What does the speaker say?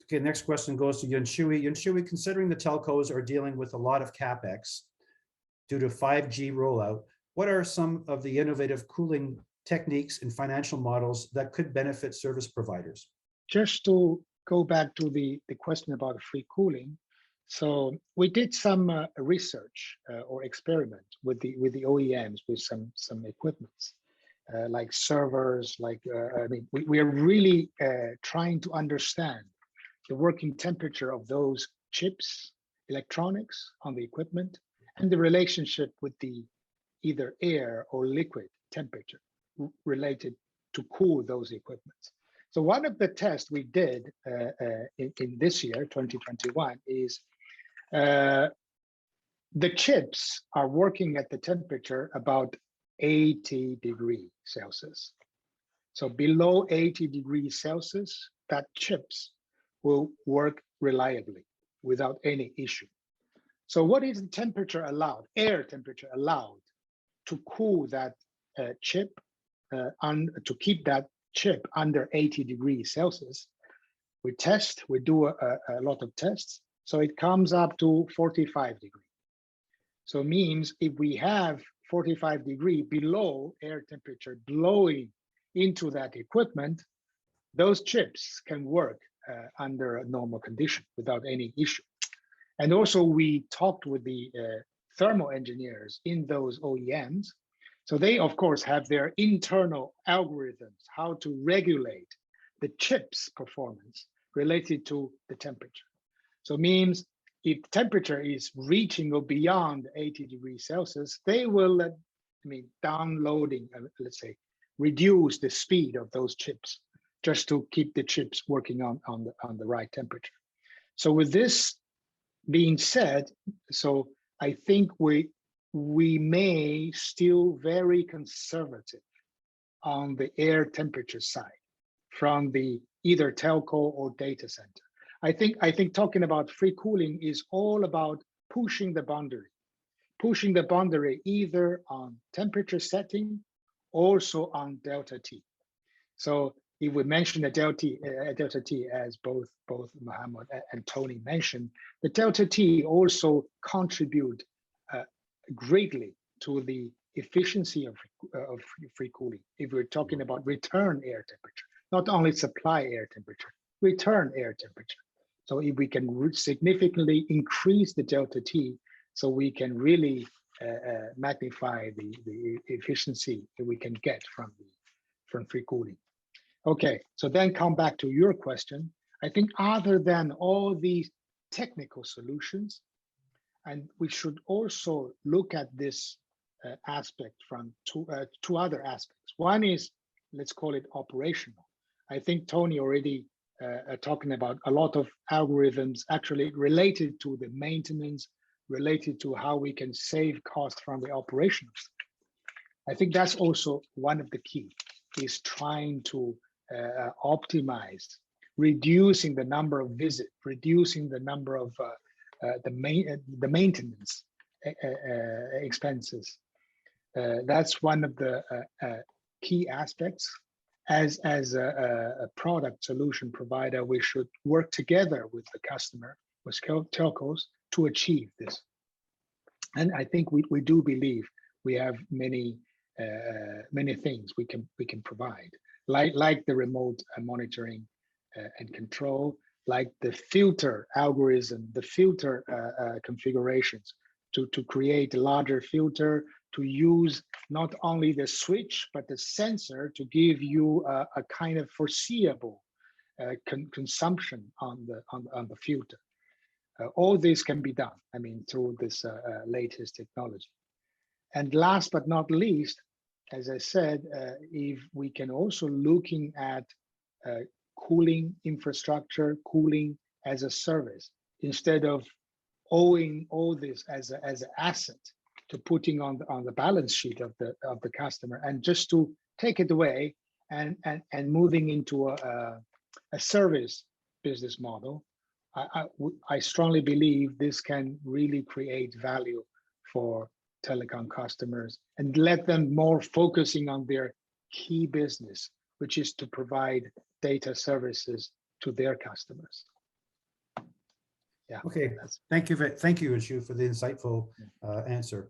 Okay, next question goes to Yunshui. Yunshui, considering the telcos are dealing with a lot of CapEx due to 5G rollout, what are some of the innovative cooling techniques and financial models that could benefit service providers? Just to go back to the question about free cooling. So we did some research or experiment with the OEMs with some equipments like servers, like I mean, we are really trying to understand the working temperature of those chips, electronics on the equipment, and the relationship with the either air or liquid temperature related to cool those equipments. So one of the tests we did in this year, 2021, is the chips are working at the temperature about 80 degrees Celsius. So below 80 degrees Celsius, that chips will work reliably without any issue. So what is the temperature allowed, air temperature allowed to cool that chip, to keep that chip under 80 degrees Celsius? We do a lot of tests. So it comes up to 45 degrees. So it means if we have 45 degrees below air temperature blowing into that equipment, those chips can work under a normal condition without any issue. And also we talked with the thermal engineers in those OEMs. So they, of course, have their internal algorithms, how to regulate the chip's performance related to the temperature. So it means if temperature is reaching or beyond 80 degrees Celsius, they will, downloading, let's say, reduce the speed of those chips just to keep the chips working on the right temperature. So with this being said, so I think we may still very conservative on the air temperature side from the either telco or data center. I think talking about free cooling is all about pushing the boundary either on temperature setting, also on delta T. So if we mention the delta T as both Mohammed and Tony mentioned, the delta T also contribute greatly to the efficiency of free cooling. If we're talking about return air temperature, not only supply air temperature, return air temperature. So if we can significantly increase the delta T, so we can really magnify the efficiency that we can get from free cooling. Okay, so then come back to your question. I think other than all these technical solutions, and we should also look at this aspect from two other aspects. One is, let's call it operational. I think Tony already talking about a lot of algorithms actually related to the maintenance, related to how we can save costs from the operations. I think that's also one of the key, is trying to optimize, reducing the number of visits, reducing the number of the maintenance expenses. That's one of the key aspects. As a product solution provider, we should work together with the customer, with telcos, to achieve this. And I think we do believe we have many things we can provide, like the remote monitoring and control, like the filter algorithm, the filter configurations to create a larger filter, to use not only the switch, but the sensor to give you a kind of foreseeable consumption on the filter. All this can be done, through this latest technology. And last but not least, as I said, if we can also looking at cooling infrastructure, cooling as a service, instead of owing all this as an asset to putting on the balance sheet of the customer, and just to take it away and moving into a service business model. I strongly believe this can really create value for telecom customers and let them more focusing on their key business, which is to provide data services to their customers. Yeah. Okay, That's, thank you, Yunshu, for the insightful answer.